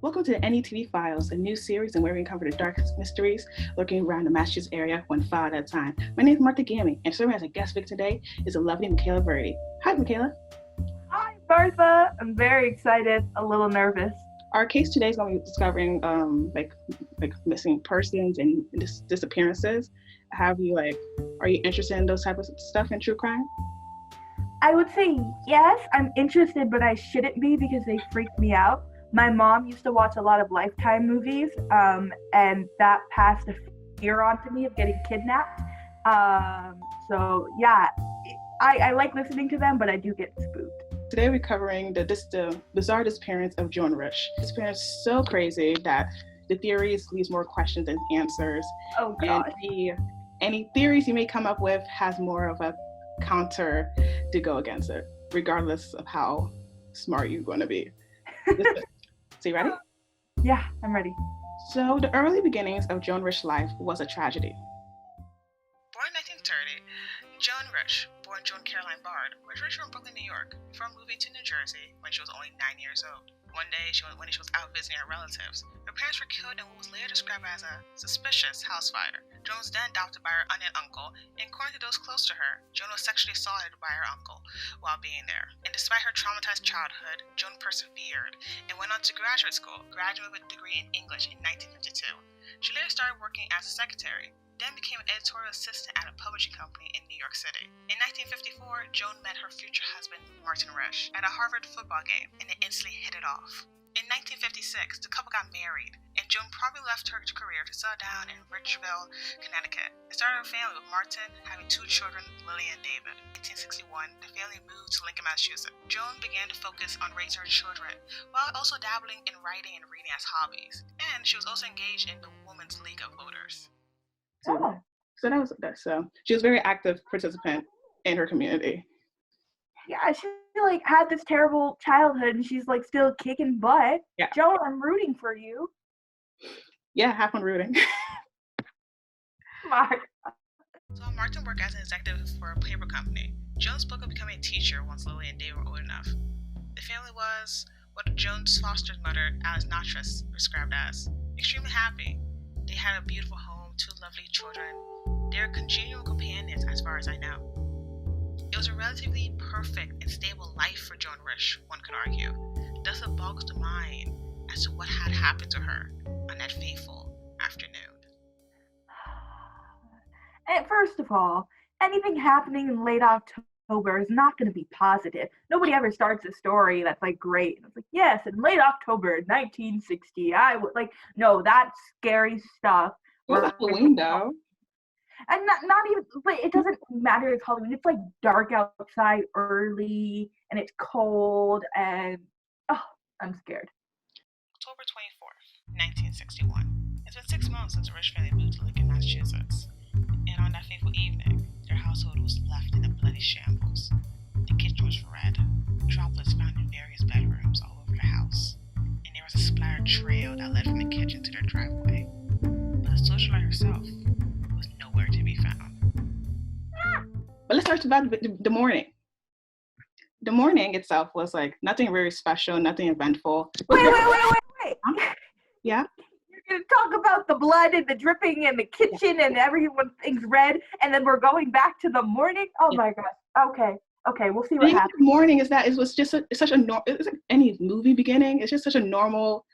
Welcome to the NUTV Files, a new series in where we uncover the darkest mysteries lurking around the Massachusetts area, one file at a time. My name is Martha Gamy, and serving as a guest speaker today is the lovely Makayla Virdi. Hi, Makayla. Hi, Martha. I'm very excited, a little nervous. Our case today is going to be discovering like missing persons and disappearances. Are you interested in those type of stuff in true crime? I would say yes, I'm interested, but I shouldn't be because they freak me out. My mom used to watch a lot of Lifetime movies, and that passed a fear onto me of getting kidnapped. So yeah, I like listening to them, but I do get spooked. Today we're covering the bizarre disappearance of Joan Risch. This disappearance is so crazy that the theories leaves more questions than answers. Oh God. And any theories you may come up with has more of a counter to go against it, regardless of how smart you're going to be. So you ready? Yeah, I'm ready. So the early beginnings of Joan Risch's life was a tragedy. Born in 1930, Joan Risch, born Joan Caroline Bard, was raised from Brooklyn, New York, before moving to New Jersey when she was only 9 years old. One day, when she was out visiting her relatives, her parents were killed in what was later described as a suspicious house fire. Joan was then adopted by her aunt and uncle, and according to those close to her, Joan was sexually assaulted by her uncle while being there. And despite her traumatized childhood, Joan persevered and went on to graduate school, graduating with a degree in English in 1952. She later started working as a secretary, then became an editorial assistant at a publishing company in New York City. In 1954, Joan met her future husband, Martin Risch, at a Harvard football game, and they instantly hit it off. In 1956, the couple got married, and Joan probably left her career to settle down in Ridgeville, Connecticut, and started a family with Martin, having 2 children, Lily and David. In 1961, the family moved to Lincoln, Massachusetts. Joan began to focus on raising her children, while also dabbling in writing and reading as hobbies, and she was also engaged in the Women's League of Voters. So she was a very active participant in her community. Yeah, she had this terrible childhood, and she's still kicking butt. Yeah. Joan, I'm rooting for you. Yeah, have fun rooting. Mark. So Martin worked as an executive for a paper company. Joan spoke of becoming a teacher once Lily and David were old enough. The family was what Joan's foster mother, Alice Natras, described as extremely happy. They had a beautiful home, 2 lovely children. They were congenial companions as far as I know. It was a relatively perfect and stable life for Joan Risch, one could argue. Thus it boggles the mind as to what had happened to her on that fateful afternoon. And first of all, anything happening in late October is not going to be positive. Nobody ever starts a story that's great. It's yes, in late October 1960, I would no, that's scary stuff. It was Halloween though. And not even, but it doesn't matter. It's Halloween. It's dark outside early, and it's cold, and I'm scared. October 24th, 1961. It's been 6 months since the Risch family moved to Lincoln, Massachusetts. And on that fateful evening, their household was left in a bloody shambles. The kitchen was red, droplets found in various bedrooms all over the house, and there was a splattered trail that led from the kitchen to their driveway. But the socialite herself was nowhere to be found. But let's talk about the morning. The morning itself was nothing very special, nothing eventful. Wait. Yeah? You're going to talk about the blood and the dripping and the kitchen and everything's red, and then we're going back to the morning? Oh my gosh. Okay, we'll see what happens. The morning it's such a normal, it's like any movie beginning. It's just such a normal,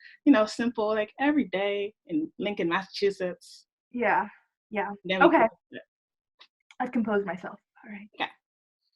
simple, every day in Lincoln, Massachusetts. Yeah. Okay. I've composed myself. All right. Yeah.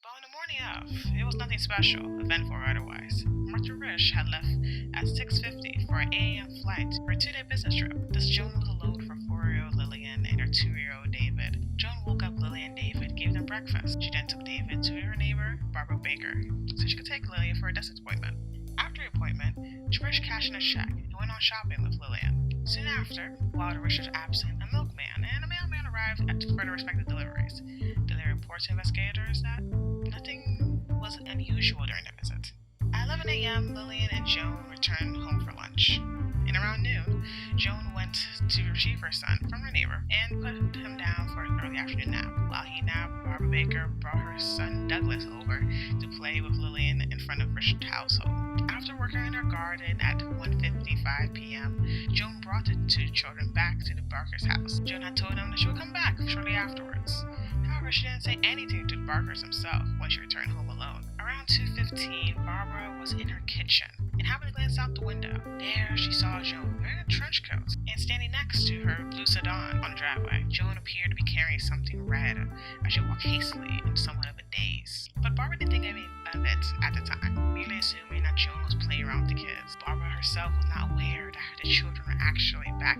But on the morning of, it was nothing special, eventful or otherwise. Martin Risch had left at 6:50 for an 8 a.m. flight for a 2-day business trip. Thus, Joan was alone for 4-year-old Lillian and her 2-year-old David. Joan woke up Lily and David, gave them breakfast. She then took David to her neighbor, Barbara Baker, so she could take Lillian for a dentist appointment. After the appointment, Risch cashed in a check and went on shopping with Lillian. Soon after, while the Risch was absent, a milkman and a mailman arrived for their respective deliveries. They reported to investigators that nothing was unusual during the visit. At 11 a.m., Lillian and Joan returned home for lunch. And around noon, Joan went to retrieve her son from her neighbor and put him down for an early afternoon nap. While he napped, Barbara Baker brought her son Douglas was over to play with Lillian in front of Risch's household. After working in her garden at 1:55 p.m., Joan brought the two children back to the Barkers' house. Joan had told them that she would come back shortly afterwards. However, she didn't say anything to the Barkers himself when she returned home alone. Around 2:15, Barbara was in her kitchen and happened to glance out the window. There, she saw Joan wearing a trench coat and standing next to her blue sedan on the driveway. Joan appeared to be carrying something red as she walked hastily in somewhat of a daze. But Barbara didn't think anything of it at the time, merely assuming that Joan was playing around with the kids. Barbara herself was not aware that the children were actually back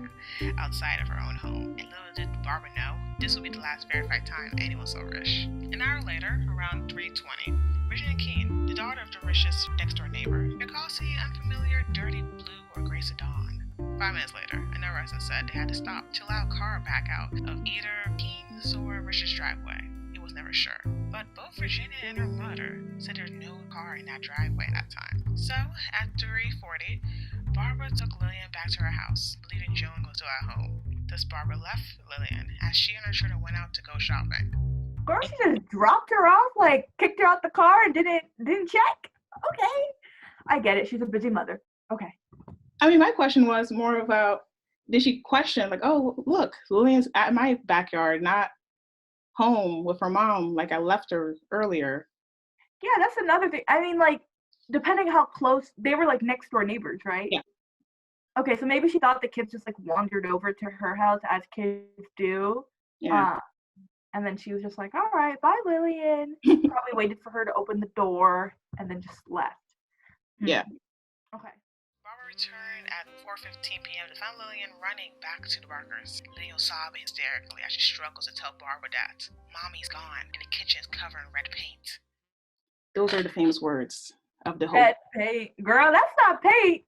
outside of her own home, and little did Barbara know this would be the last verified time anyone saw Risch. An hour later, around 3:20, Regina Keene, the daughter of the Risch's next-door neighbor, recalls the unfamiliar dirty blue or gray sedan. 5 minutes later, another resident said they had to stop to allow a car back out of either Keene's or Risch's driveway. It was never sure, but both Virginia and her mother said there was no car in that driveway at that time. So, at 3:40, Barbara took Lillian back to her house, believing Joan was still at home. Thus, Barbara left Lillian as she and her children went out to go shopping. Girl, she just dropped her off, like kicked her out the car and didn't check. Okay, I get it. She's a busy mother. Okay. I mean, my question was more about, did she question, like, oh, look, Lillian's at my backyard, not home with her mom, like I left her earlier. Yeah, that's another thing. I mean, like, depending how close, they were like next door neighbors, right? Yeah. Okay, so maybe she thought the kids just like wandered over to her house as kids do. Yeah. And then she was just like, all right, bye, Lillian. Probably waited for her to open the door and then just left. Yeah. Okay. Barbara returned at 4:15 p.m. to find Lillian running back to the Barkers. Lillian was sobbing hysterically as she struggles to tell Barbara that Mommy's gone and the kitchen is covered in red paint. Those are the famous words of the whole. Red paint. Girl, that's not paint.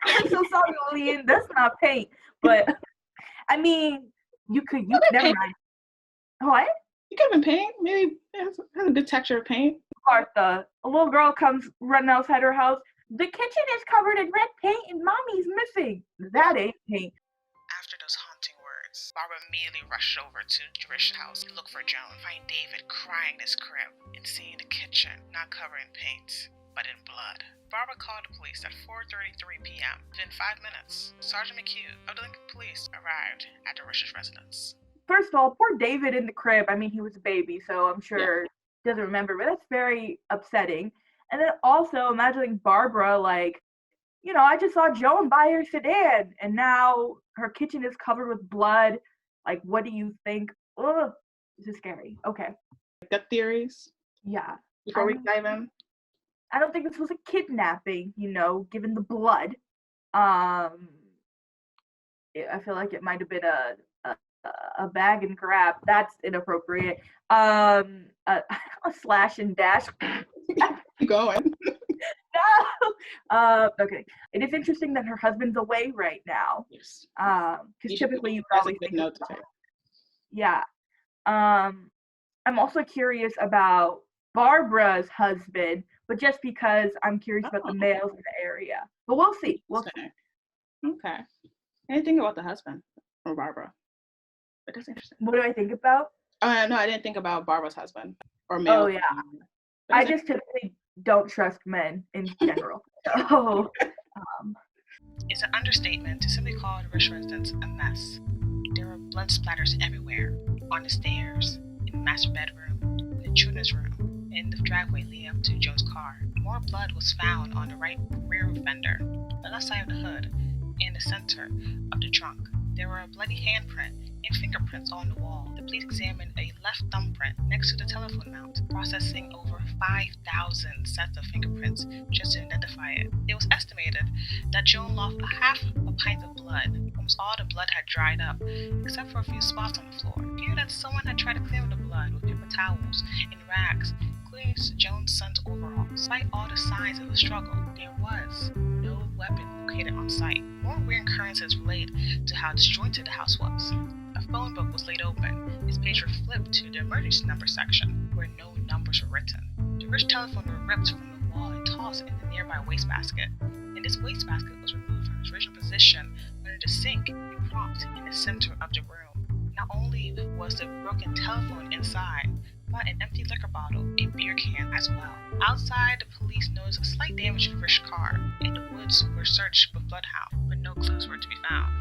I'm so sorry, Lillian. That's not paint. But, I mean, you never paint. mind. What? It could have been paint. Maybe it has a good texture of paint. Martha, a little girl comes running outside her house. The kitchen is covered in red paint and Mommy's missing. That ain't paint. After those haunting words, Barbara immediately rushed over to Risch's house to look for Joan, finding David crying in his crib and seeing the kitchen not covered in paint, but in blood. Barbara called the police at 4:33 p.m. Within 5 minutes, Sergeant McHugh of the Lincoln Police arrived at the Risch's residence. First of all, poor David in the crib. I mean, he was a baby, so I'm sure he doesn't remember, but that's very upsetting. And then also imagining Barbara, like, you know, I just saw Joan buy her sedan, and now her kitchen is covered with blood. Like, what do you think? Ugh, this is scary. Okay. Gut theories? Yeah. Before we dive in? I don't think this was a kidnapping, you know, given the blood. I feel like it might have been a bag and grab. That's inappropriate. A slash and dash. Keep going. No. Okay. It is interesting that her husband's away right now. Yes. Because typically you would always think note to take. Yeah. I'm also curious about Barbara's husband, but just because I'm curious about the males in the area. But we'll see. We'll see. Okay. Anything about the husband or Barbara? But that's interesting. What do I think about? No, I didn't think about Barbara's husband or male. Oh, yeah. I just typically don't trust men in general. So, It's an understatement to simply call the Risch residence a mess. There were blood splatters everywhere, on the stairs, in the master bedroom, in the children's room, in the driveway leading up to Joan's car. More blood was found on the right rear fender, the left side of the hood, and the center of the trunk. There were a bloody handprint and fingerprints on the wall. The police examined a left thumbprint next to the telephone mount, processing over 5,000 sets of fingerprints just to identify it. It was estimated that Joan lost a half a pint of blood. Almost all the blood had dried up, except for a few spots on the floor. It appeared that someone had tried to clean up the blood with paper towels and rags, including Joan's son's overalls. Despite all the signs of a struggle, there was no weapon located on site. More weird occurrences relate to how disjointed the house was. A phone book was laid open. Its page was flipped to the emergency number section, where no numbers were written. The Risch telephone were ripped from the wall and tossed in the nearby wastebasket, and this wastebasket was removed from its original position under the sink and propped in the center of the room. Not only was the broken telephone inside, found an empty liquor bottle, a beer can as well. Outside, the police noticed slight damage to Risch's car, and the woods were searched with bloodhound, but no clues were to be found.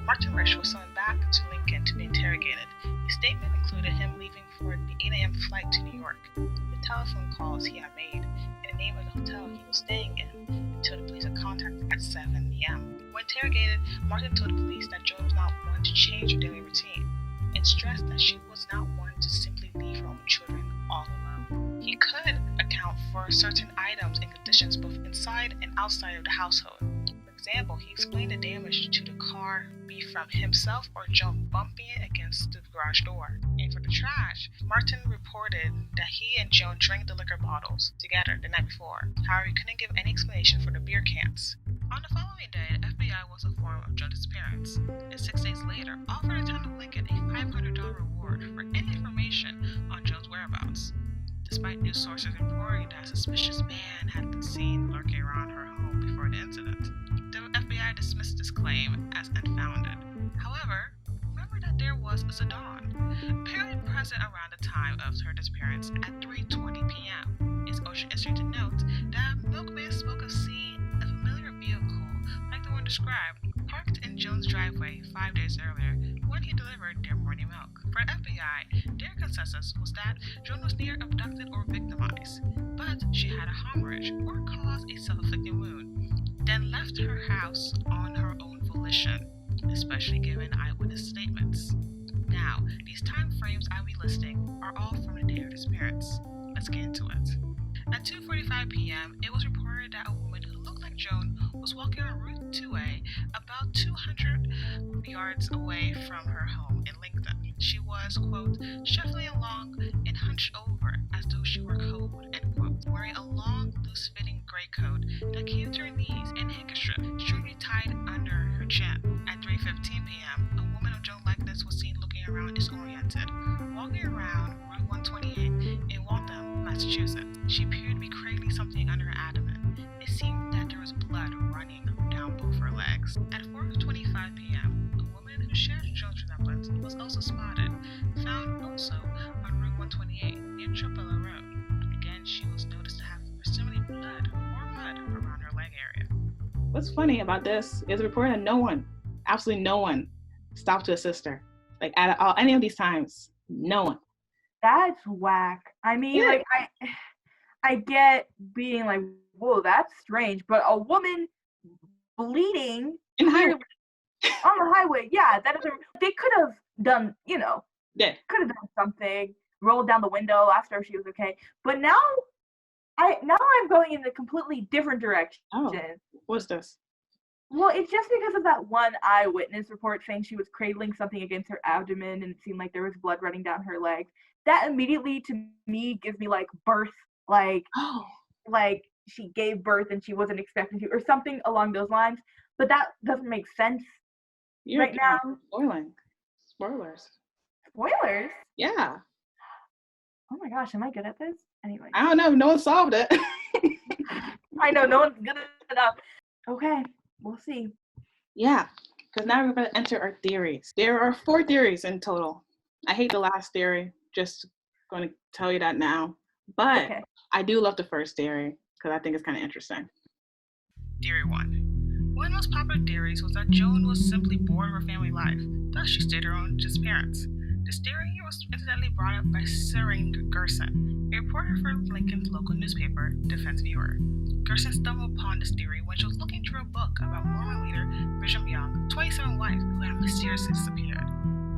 Martin Risch was summoned back to Lincoln to be interrogated. His statement included him leaving for the 8 a.m. flight to New York, the telephone calls he had made, and the name of the hotel he was staying in, until the police had contact at 7 p.m. When interrogated, Martin told the police that Joan was not one to change her daily routine, and stressed that she was not one to simply leave her own children all alone. He could account for certain items and conditions both inside and outside of the household. For example, he explained the damage to the car be from himself or Joan bumping it against the garage door. And for the trash, Martin reported that he and Joan drank the liquor bottles together the night before. However, he couldn't give any explanation for the beer cans. On the following day, the FBI was informed of Joan's disappearance, and 6 days later offered the town of Lincoln a $500 reward for any information on Joan's whereabouts. Despite news sources reporting that a suspicious man had been seen lurking around her home before the incident, the FBI dismissed this claim as unfounded. However, remember that there was a sedan, apparently present around the time of her disappearance at 3:20 p.m. It's also interesting to note that milkman spoke of seeing a familiar vehicle, like the one described, parked in Joan's driveway 5 days earlier when he delivered their morning milk. For the FBI, their consensus was that Joan was neither abducted or victimized, but she had a hemorrhage or caused a self-inflicted wound, then left her house on her own volition, especially given eyewitness statements. Now, these time frames I'll be listing are all from the day of disappearance. Let's get into it. At 2:45 p.m., it was reported that a woman who looked like Joan was walking on Route 2A about 200 yards away from her home in Lincoln. She was, quote, shuffling along and hunched over as though she were cold, end quote, wearing a long, loose-fitting gray coat that came to her knees and handkerchief strongly tied under her chin. At 3:15 p.m., a woman of Joan's likeness was seen looking around disoriented, walking around Route 128 in Waltham, Massachusetts. She appeared to be cradling something under her abdomen. It seemed that there was blood running down both her legs. At 4:25 p.m., a woman who shared Joan's resemblance was also spotted, found also on Route 128 near Tropilla Road. Again, she was noticed to have presumably blood or mud around her leg area. What's funny about this is reported that no one, absolutely no one, stopped to assist her. Like at all, any of these times, no one. That's whack. I mean, Yeah. like, I get being like, whoa, that's strange, but a woman bleeding In the highway. on the highway, yeah, that doesn't. They could have done, Yeah. could have done something, rolled down the window, asked her if she was okay. But now I'm going in a completely different direction. Oh, what's this? Well, it's just because of that one eyewitness report saying she was cradling something against her abdomen and it seemed like there was blood running down her legs. That immediately, to me, gives me, like, birth, like she gave birth and she wasn't expecting to, or something along those lines. But that doesn't make sense right now. Spoiling. Spoilers. Spoilers? Yeah. Oh my gosh, am I good at this? Anyway. I don't know. No one solved it. I know, no one's good enough. Okay, we'll see. Yeah, because now we're going to enter our theories. There are 4 theories in total. I hate the last theory. Just going to tell you that now. But Okay. I do love the first theory because I think it's kind of interesting. Theory 1. One of the most popular theories was that Joan was simply bored of her family life, thus she stayed her own disappearance. This theory was incidentally brought up by Syring Gerson, a reporter for Lincoln's local newspaper, Defense Viewer. Gerson stumbled upon this theory when she was looking through a book about Mormon leader Brigham Young's 27 wives who had mysteriously disappeared.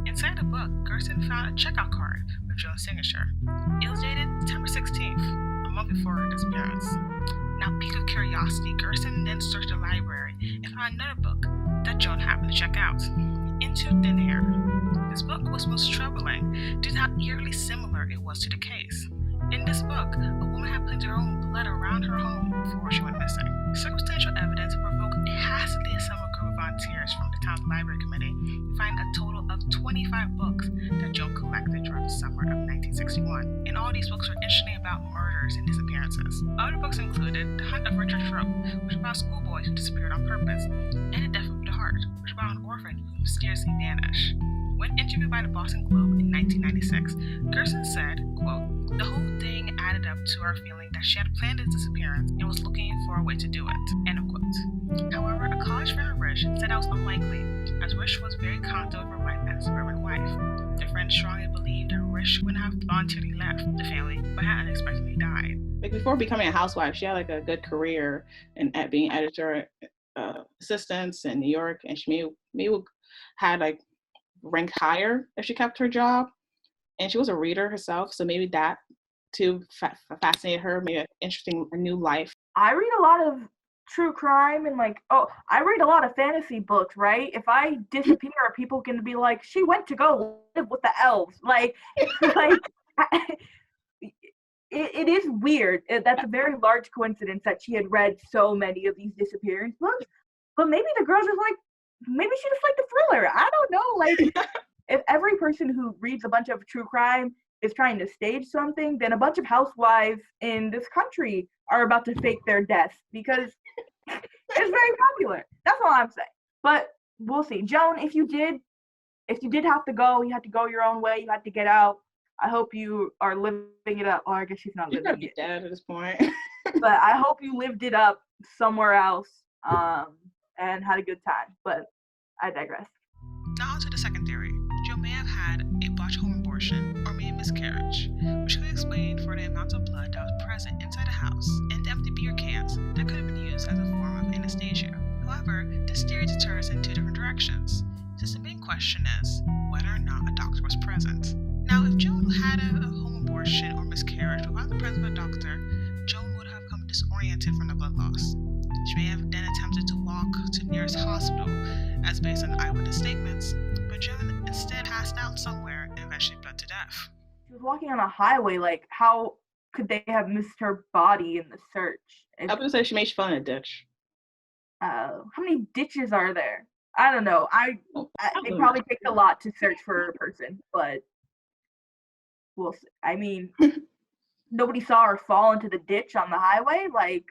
Inside the book, Gerson found a checkout card with Joan's signature. It was dated September 16th, a month before her disappearance. Now, piqued with curiosity, Gerson then searched the library and found another book that Joan happened to check out, Into Thin Air. This book was most troubling due to how eerily similar it was to the case. In this book, a woman had planted her own blood around her home before she went missing. Circumstantial evidence provoked a hastily assembled group of volunteers from the town's library committee to find a total of 25 books that Joan collected during the summer of 1961. And all these books were interestingly about murders and disappearances. Other books included The Hunt of Richard Thrope, which was about a schoolboy who disappeared on purpose, and The Death of the Heart, which was about an orphan who mysteriously vanished. When interviewed by the Boston Globe in 1996, Gerson said, quote, The whole thing added up to our feeling that she had planned this disappearance and was looking for a way to do it. End of quote. However, a college friend of Risch said that was unlikely, as Risch was very confident of her life as a suburban wife. The friend strongly believed that Risch wouldn't have voluntarily left the family, but had unexpectedly died. Like before becoming a housewife, she had like a good career at being editor assistants in New York, and she maybe had like ranked higher if she kept her job. And she was a reader herself, so maybe that too fascinated her, maybe a new life. I read a lot of true crime and I read a lot of fantasy books, right? If I disappear, people can be like, she went to go live with the elves. It is weird. That's a very large coincidence that she had read so many of these disappearance books. But maybe the girls are like, maybe she just liked the thriller. I don't know. If every person who reads a bunch of true crime is trying to stage something, then a bunch of housewives in this country are about to fake their deaths because it's very popular. That's all I'm saying. But we'll see. Joan, if you did have to go, you had to go your own way, you had to get out. I hope you are living it up. Or I guess she's not living it. Dead at this point. But I hope you lived it up somewhere else and had a good time. But I digress. Now on to the second theory. Joe may have had a botched home abortion or maybe miscarriage, which could explain for the amount of blood that was present inside the house and the empty beer cans that could have been used as a form of anesthesia. However, this theory deters in two different directions, since the main question is whether or not a doctor was present. Now, if Joan had a home abortion or miscarriage without the presence of a doctor, Joan would have come disoriented from the blood loss. She may have then attempted to walk to the nearest hospital, as based on eyewitness statements, but Joan instead passed out somewhere and eventually bled to death. She was walking on a highway, how could they have missed her body in the search? I would say she fell in a ditch. How many ditches are there? I don't know. It probably takes a lot to search for a person, but we'll see. I mean, nobody saw her fall into the ditch on the highway.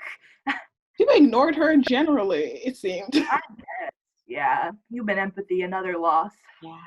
People ignored her generally, it seemed. I guess. Yeah, human empathy, another loss. Yeah.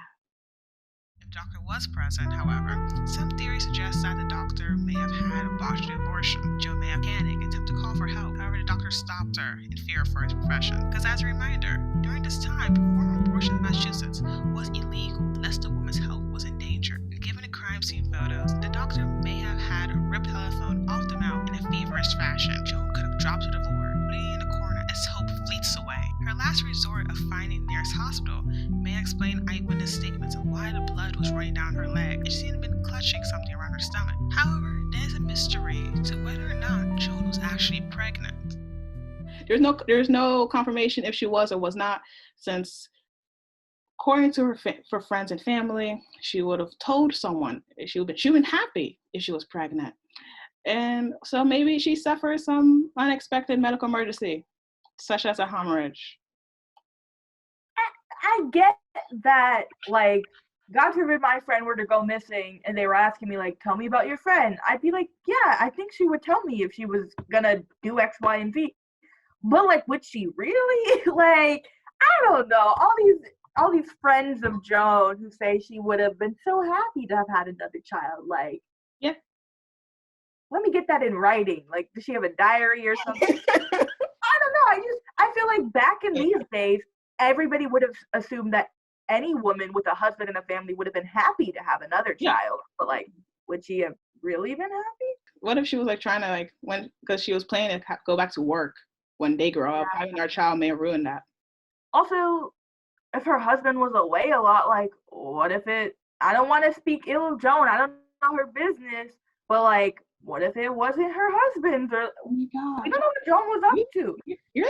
If the doctor was present, however, some theories suggest that the doctor may have had a botched abortion. Joan may have panicked and attempted to call for help. However, the doctor stopped her in fear for his profession. Because as a reminder, during this time, performing abortion in Massachusetts was illegal unless the woman's health was in danger. And given the crime scene photos, the doctor may have had a ripped telephone off the mouth in a feverish fashion. Joan could have dropped to the floor, bleeding in the corner as hope fleets away. Her last resort of finding the nearest hospital may explain eyewitness statements of why the blood was running down her leg and she seemed to have been clutching something around her stomach. However, there is a mystery to whether or not Joan was actually pregnant. There's no confirmation if she was or was not, since according to her friends and family, she would have told someone. She would have been happy if she was pregnant. And so maybe she suffered some unexpected medical emergency, such as a hemorrhage. I get that, God forbid my friend were to go missing and they were asking me, tell me about your friend. I'd be like, yeah, I think she would tell me if she was gonna do X, Y, and Z. But, would she really? I don't know. All these friends of Joan who say she would have been so happy to have had another child, yeah. Let me get that in writing. Does she have a diary or something? I don't know. I feel like back in these days, everybody would have assumed that any woman with a husband and a family would have been happy to have another child. But would she have really been happy? What if she was trying to because she was planning to go back to work when they grow up? Having our child may ruin that. Also, if her husband was away a lot, what if I don't want to speak ill of Joan. I don't know her business, but what if it wasn't her husband's? Or oh my God. We don't know what Joan was up to. You're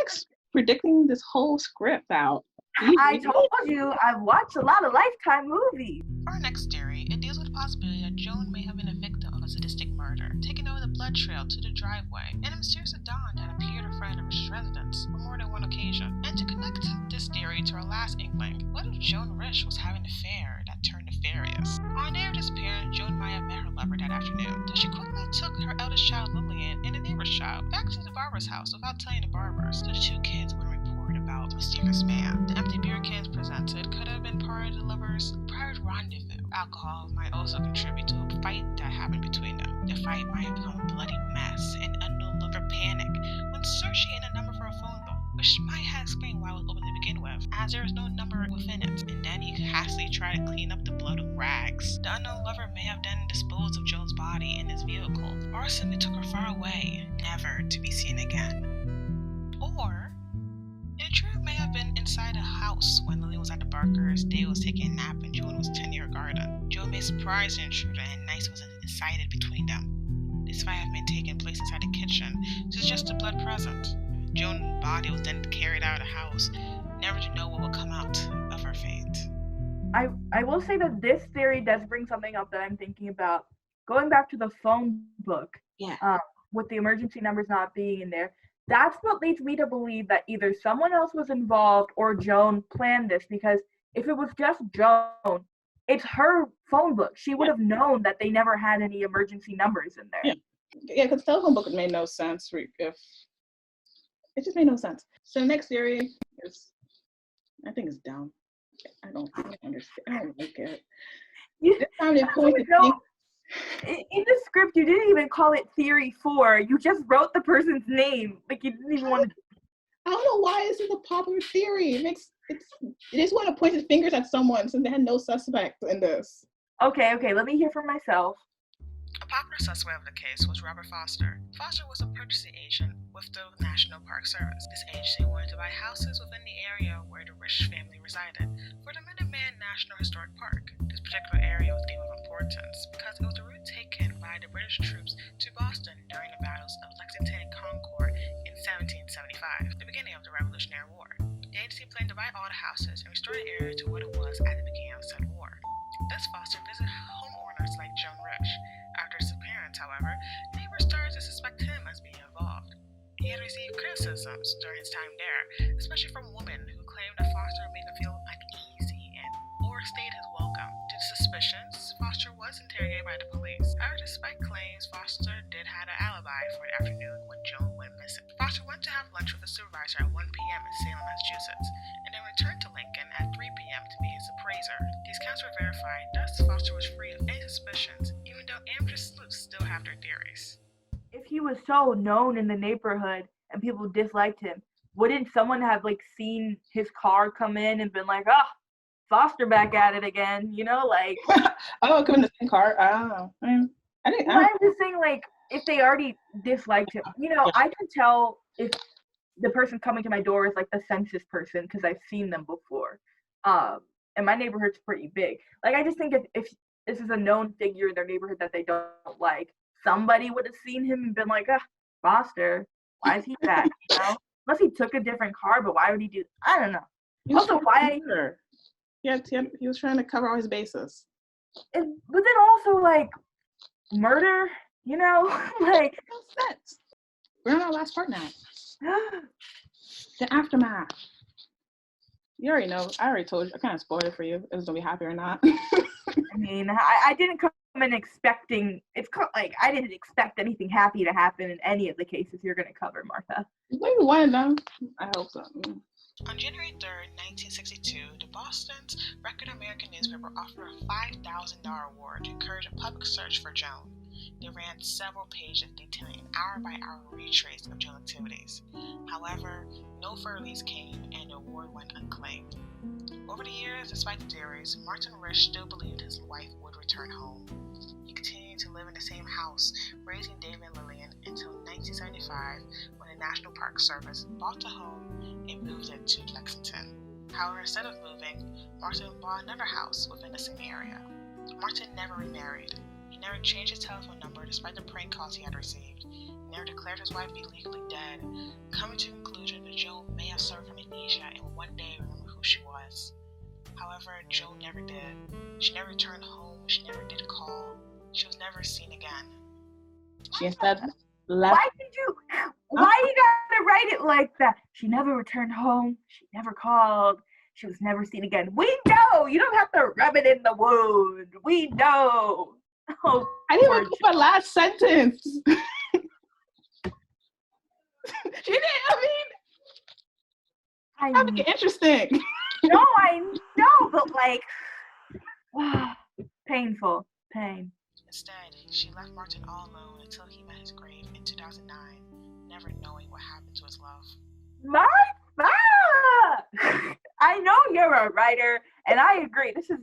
predicting this whole script out. I told you, I've watched a lot of Lifetime movies. For our next theory, it deals with the possibility that Joan may have been a victim of a sadistic murder, taking over the blood trail to the driveway, and a mysterious dawn that appeared in front of Rich's residence on more than one occasion. And to connect this theory to our last inkling, what if Joan Risch was having an affair that turned nefarious? On the day of disappearance, Joan might have met her lover that afternoon, so she quickly took her eldest child Lillian and a neighbor's child back to the barber's house without telling the barber, so the two kids wouldn't report about the mysterious man. The empty beer cans presented could have been part of the lovers' private rendezvous. Alcohol might also contribute to a fight that happened between them. The fight might have become a bloody mess, and unknown lover panic when searching in a number for a phone book, which might have explained why it was open to begin with, as there was no number within it, and then he hastily tried to clean up the blood with rags. The unknown lover may have then disposed of Joan's body in his vehicle, or simply took her far away, never to be seen again. Or the intruder may have been inside a house when Lily was at the Barkers, Dave was taking a nap, and Joan was tending her garden. Joan may surprise the intruder, and nice was incited between them. This fight had been taking place inside the kitchen, just the blood present. Joan's body was then carried out of the house, never to know what would come out of her fate. I will say that this theory does bring something up that I'm thinking about. Going back to the phone book, with the emergency numbers not being in there, that's what leads me to believe that either someone else was involved or Joan planned this, because if it was just Joan, it's her phone book. She would have known that they never had any emergency numbers in there. Yeah, because the telephone book made no sense if it just made no sense. So the next theory is, I think it's dumb. I don't understand. I don't like it. This time they pointed in the script, you didn't even call it Theory 4. You just wrote the person's name. Like, you didn't even want to. I don't know why this is a popular theory. It just want to point the fingers at someone since they had no suspect in this. Okay, let me hear from myself. A popular suspect of the case was Robert Foster. Foster was a purchasing agent with the National Park Service. This agency wanted to buy houses within the area where the Risch family resided for the Minuteman National Historic Park. This particular area was deemed of importance because it was the route taken by the British troops to Boston during the battles of Lexington and Concord in 1775, the beginning of the Revolutionary War. The agency planned to buy all the houses and restore the area to what it was at the beginning of said war. Thus, Foster visited homeowners like Joan Risch. After his disappearance, however, neighbors started to suspect him as being involved. He had received criticisms during his time there, especially from women who claimed that Foster made them feel uneasy and overstayed his welcome. Due to suspicions, Foster was interrogated by the police. However, despite claims, Foster did have an alibi for the afternoon when Joan went missing. Foster went to have lunch with a supervisor at 1 p.m. in Salem, Massachusetts, and then returned to Lincoln at 3 p.m. to meet his appraiser. These counts were verified, thus Foster was free of any suspicions, even though amateur sleuths still have their theories. If he was so known in the neighborhood and people disliked him, wouldn't someone have seen his car come in and been like, oh, Foster back at it again, Oh, come in the same car. Oh, I'm just saying, if they already disliked him, I can tell if the person coming to my door is the census person because I've seen them before. And my neighborhood's pretty big. I just think if this is a known figure in their neighborhood that they don't like, somebody would have seen him and been like, Foster, why is he back? Unless he took a different car, but why would he do? I don't know. Also, why? He was trying to cover all his bases. But then also murder, We're on our last part now. The aftermath. You already know. I already told you. I kind of spoiled it for you. It was gonna be happy or not. I mean, I didn't come in expecting. I didn't expect anything happy to happen in any of the cases you're gonna cover, Martha. Maybe one of them. I hope so. On January 3rd, 1962, the Boston's Record American newspaper offered a $5,000 award to encourage a public search for Joan. They ran several pages detailing an hour-by-hour retrace of Joan's activities. However, no further leads came and the award went unclaimed. Over the years, despite the theories, Martin Risch still believed his wife would return home. He continued to live in the same house, raising David and Lillian until 1975, when the National Park Service bought the home and moved it to Lexington. However, instead of moving, Martin bought another house within the same area. Martin never remarried. He never changed his telephone number despite the prank calls he had received. He never declared his wife illegally dead, coming to the conclusion that Joan may have suffered from amnesia and would one day remember who she was. However, Joan never did. She never returned home. She never did call. She was never seen again. She instead left. Why you gotta write it like that? She never returned home. She never called. She was never seen again. We know. You don't have to rub it in the wound. We know. Oh, I didn't even get my last sentence. She didn't. That'd make it interesting. No, I know, but like, painful, pain. Instead, she left Martin all alone until he met his grave in 2009, never knowing what happened to his love. Martha! I know you're a writer, and I agree. This is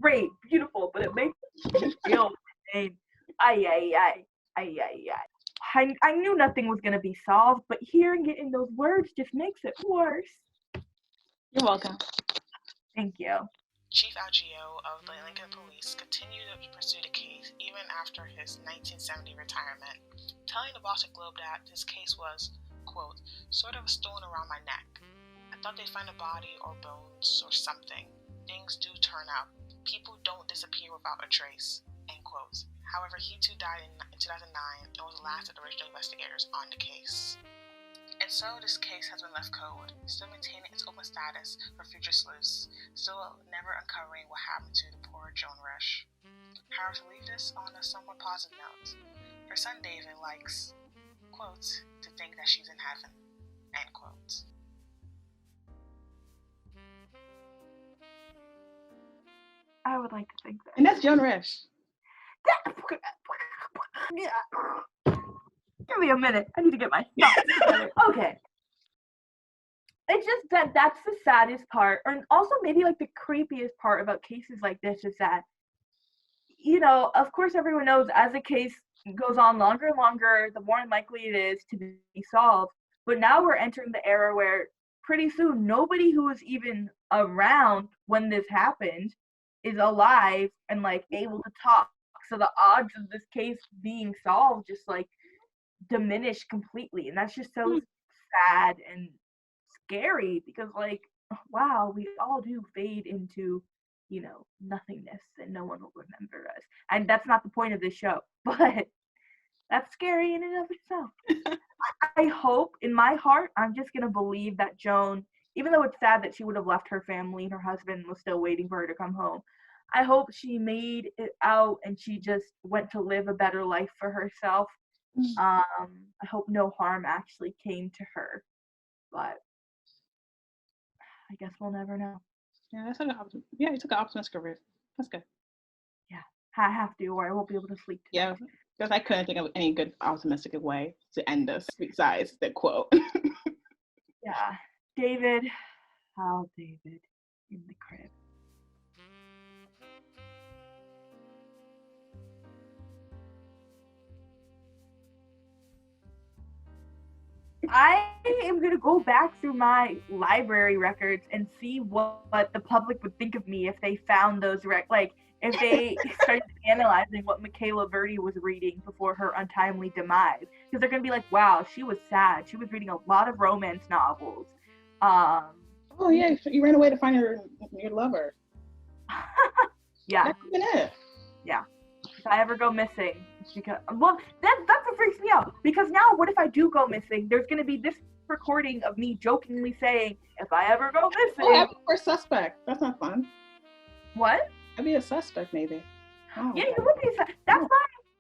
great, beautiful, but it makes me feel pain. I knew nothing was going to be solved, but hearing it in those words just makes it worse. You're welcome. Thank you. Chief Algeo of the Lincoln Police continued to pursue the case even after his 1970 retirement, telling the Boston Globe that this case was, quote, sort of a stone around my neck. I thought they'd find a body or bones or something. Things do turn up. People don't disappear without a trace, end quote. However, he too died in 2009 and was the last of the original investigators on the case. And so this case has been left cold, still maintaining its open status for future sleuths, still never uncovering what happened to the poor Joan Risch. However, to leave this on a somewhat positive note, her son David likes, quote, to think that she's in heaven, end quote. I would like to think that. And that's Joan Risch. Give me a minute. I need to get my stuff together. Okay. It's just that's the saddest part. And also maybe like the creepiest part about cases like this is that, you know, of course everyone knows as a case goes on longer and longer, the more unlikely it is to be solved. But now we're entering the era where pretty soon nobody who was even around when this happened is alive and like able to talk. So the odds of this case being solved just like diminish completely, and that's just so sad and scary because like, wow, we all do fade into, you know, nothingness and no one will remember us, and that's not the point of this show, but that's scary in and of itself. I hope in my heart I'm just gonna believe that Joan, even though it's sad that she would have left her family and her husband was still waiting for her to come home, I hope she made it out and she just went to live a better life for herself. I hope no harm actually came to her, but I guess we'll never know. Yeah, that's like you took an optimistic risk. That's good. Yeah, I have to, or I won't be able to sleep tonight. Yeah, because I couldn't think of any good optimistic way to end this besides the quote. Yeah, David, David in the crib. I am going to go back through my library records and see what the public would think of me if they found those, if they started analyzing what Makayla Virdi was reading before her untimely demise. Because they're going to be like, wow, she was sad. She was reading a lot of romance novels. Oh, yeah, you ran away to find your lover. Yeah. That's even it. Yeah. If I ever go missing, it's because, well, that's what freaks me out. Because now, what if I do go missing? There's going to be this recording of me jokingly saying, if I ever go missing. Oh, I'd be a suspect. That's not fun. What? I'd be a suspect, maybe. Yeah, you would be. That's why